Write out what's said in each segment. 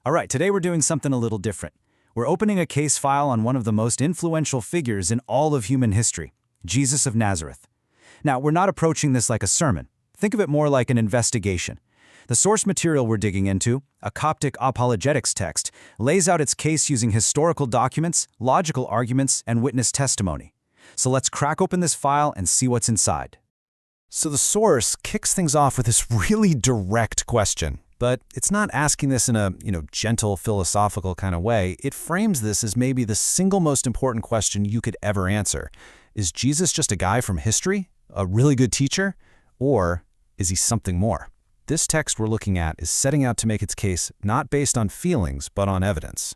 All right, today we're doing something a little different. We're opening a case file on one of the most influential figures in all of human history, Jesus of Nazareth. Now, we're not approaching this like a sermon. Think of it more like an investigation. The source material we're digging into, a Coptic apologetics text, lays out its case using historical documents, logical arguments, and witness testimony. So let's crack open this file and see what's inside. So the source kicks things off with this really direct question, but it's not asking this in a, gentle philosophical kind of way. It frames this as maybe the single most important question you could ever answer. Is Jesus just a guy from history, a really good teacher, or is he something more? This text we're looking at is setting out to make its case not based on feelings, but on evidence.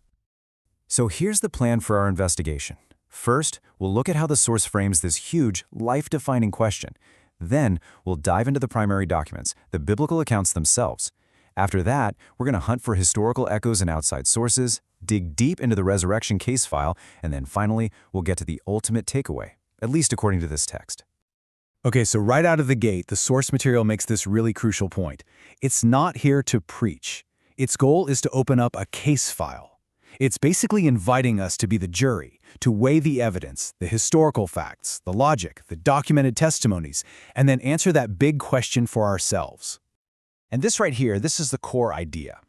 So here's the plan for our investigation. First, we'll look at how the source frames this huge, life-defining question. Then, we'll dive into the primary documents, the biblical accounts themselves. After that, we're going to hunt for historical echoes and outside sources, dig deep into the resurrection case file, and then finally, we'll get to the ultimate takeaway, at least according to this text. Okay, so right out of the gate, the source material makes this really crucial point. It's not here to preach. Its goal is to open up a case file. It's basically inviting us to be the jury, to weigh the evidence, the historical facts, the logic, the documented testimonies, and then answer that big question for ourselves. And this right here, this is the core idea.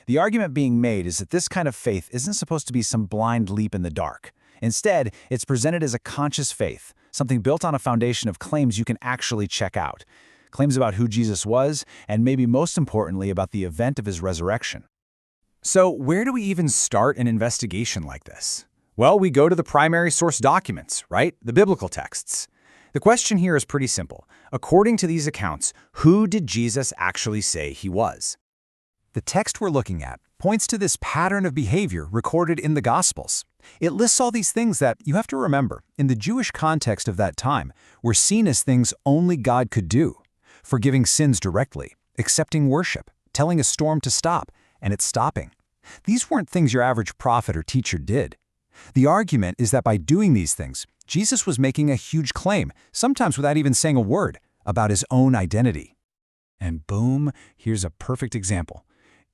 The argument being made is that this kind of faith isn't supposed to be some blind leap in the dark. Instead, it's presented as a conscious faith, something built on a foundation of claims you can actually check out. Claims about who Jesus was, and maybe most importantly about the event of his resurrection. So where do we even start an investigation like this? Well, we go to the primary source documents, right? The biblical texts. The question here is pretty simple. According to these accounts, who did Jesus actually say he was? The text we're looking at points to this pattern of behavior recorded in the Gospels. It lists all these things that, you have to remember, in the Jewish context of that time, were seen as things only God could do. Forgiving sins directly, accepting worship, telling a storm to stop, and it's stopping. These weren't things your average prophet or teacher did. The argument is that by doing these things, Jesus was making a huge claim, sometimes without even saying a word, about his own identity. And boom, here's a perfect example.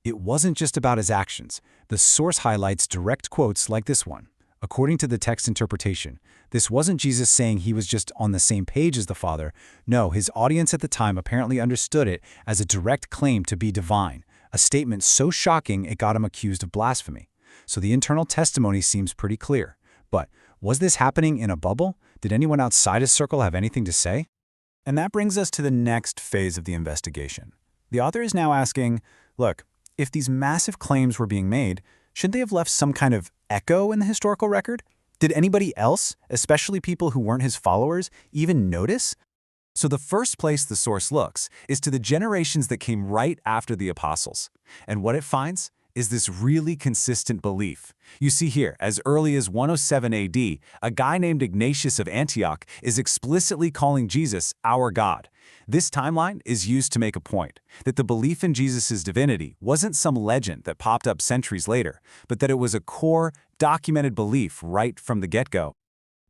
It wasn't just about his actions. The source highlights direct quotes like this one. According to the text interpretation, this wasn't Jesus saying he was just on the same page as the Father. No, his audience at the time apparently understood it as a direct claim to be divine, a statement so shocking it got him accused of blasphemy. So the internal testimony seems pretty clear. But was this happening in a bubble? Did anyone outside his circle have anything to say? And that brings us to the next phase of the investigation. The author is now asking, look, if these massive claims were being made, shouldn't they have left some kind of echo in the historical record? Did anybody else, especially people who weren't his followers, even notice? So the first place the source looks is to the generations that came right after the apostles. And what it finds is this really consistent belief. You see here, as early as 107 AD, a guy named Ignatius of Antioch is explicitly calling Jesus our God. This timeline is used to make a point, that the belief in Jesus' divinity wasn't some legend that popped up centuries later, but that it was a core, documented belief right from the get-go.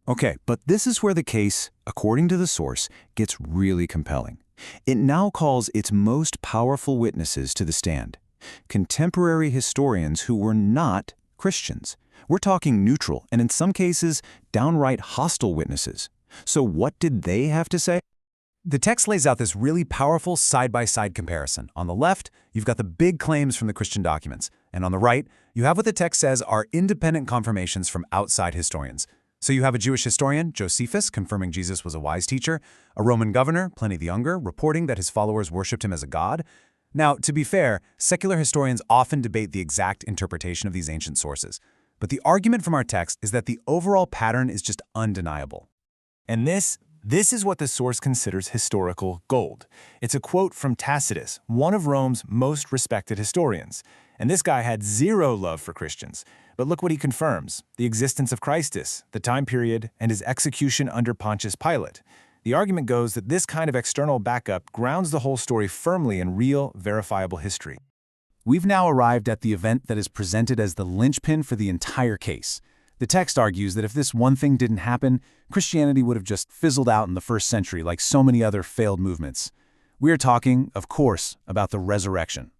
Okay, but this is where the case, according to the source, gets really compelling. It now calls its most powerful witnesses to the stand. Contemporary historians who were not Christians. We're talking neutral and in some cases, downright hostile witnesses. So what did they have to say? The text lays out this really powerful side-by-side comparison. On the left, you've got the big claims from the Christian documents, and on the right, you have what the text says are independent confirmations from outside historians. So you have a Jewish historian, Josephus, confirming Jesus was a wise teacher, a Roman governor, Pliny the Younger, reporting that his followers worshipped him as a god. Now, to be fair, secular historians often debate the exact interpretation of these ancient sources. But the argument from our text is that the overall pattern is just undeniable. And this is what the source considers historical gold. It's a quote from Tacitus, one of Rome's most respected historians. And this guy had zero love for Christians. But look what he confirms: the existence of Christus, the time period, and his execution under Pontius Pilate. The argument goes that this kind of external backup grounds the whole story firmly in real, verifiable history. We've now arrived at the event that is presented as the linchpin for the entire case. The text argues that if this one thing didn't happen, Christianity would have just fizzled out in the first century like so many other failed movements. We are talking, of course, about the resurrection.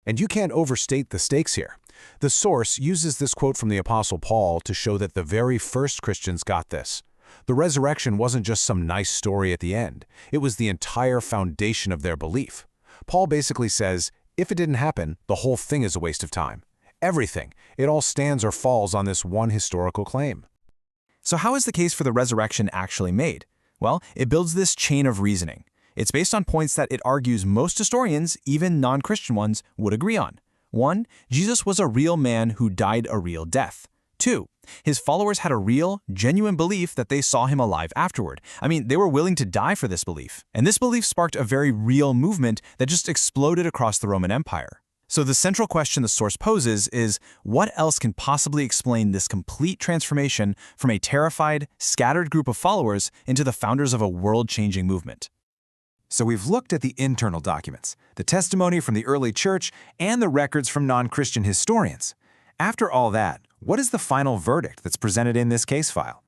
And you can't overstate the stakes here. The source uses this quote from the Apostle Paul to show that the very first Christians got this. The resurrection wasn't just some nice story at the end. It was the entire foundation of their belief. Paul basically says, if it didn't happen, the whole thing is a waste of time. Everything. It all stands or falls on this one historical claim. So how is the case for the resurrection actually made? Well, it builds this chain of reasoning. It's based on points that it argues most historians, even non-Christian ones, would agree on. 1. Jesus was a real man who died a real death. 2. His followers had a real, genuine belief that they saw him alive afterward. I mean, they were willing to die for this belief. And this belief sparked a very real movement that just exploded across the Roman Empire. So the central question the source poses is, what else can possibly explain this complete transformation from a terrified, scattered group of followers into the founders of a world-changing movement? So we've looked at the internal documents, the testimony from the early church, and the records from non-Christian historians. After all that, what is the final verdict that's presented in this case file?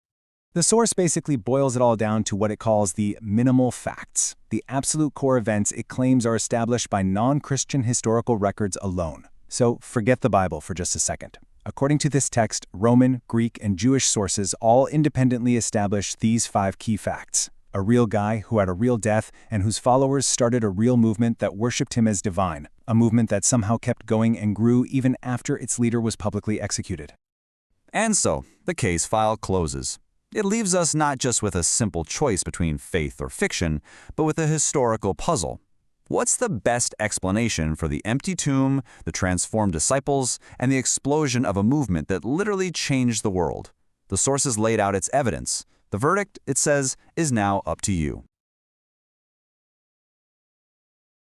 The source basically boils it all down to what it calls the minimal facts, the absolute core events it claims are established by non-Christian historical records alone. So forget the Bible for just a second. According to this text, Roman, Greek, and Jewish sources all independently establish these 5 key facts. A real guy who had a real death and whose followers started a real movement that worshipped him as divine, a movement that somehow kept going and grew even after its leader was publicly executed. And so, the case file closes. It leaves us not just with a simple choice between faith or fiction, but with a historical puzzle. What's the best explanation for the empty tomb, the transformed disciples, and the explosion of a movement that literally changed the world? The sources laid out its evidence. The verdict, it says, is now up to you.